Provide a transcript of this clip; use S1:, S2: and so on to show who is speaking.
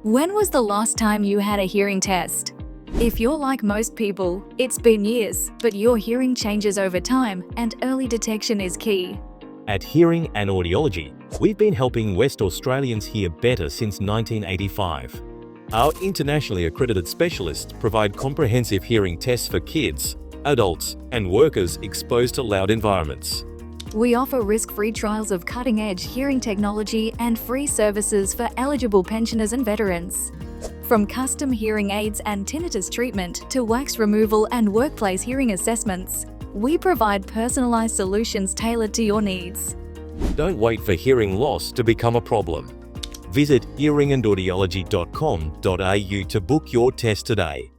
S1: When was the last time you had a hearing test? If you're like most people, it's been years, but your hearing changes over time and early detection is key.
S2: At Hearing and Audiology, we've been helping West Australians hear better since 1985. Our internationally accredited specialists provide comprehensive hearing tests for kids, adults, and workers exposed to loud environments.
S1: We offer risk-free trials of cutting-edge hearing technology and free services for eligible pensioners and veterans. From custom hearing aids and tinnitus treatment to wax removal and workplace hearing assessments, we provide personalised solutions tailored to your needs.
S2: Don't wait for hearing loss to become a problem. Visit hearingandaudiology.com.au to book your test today.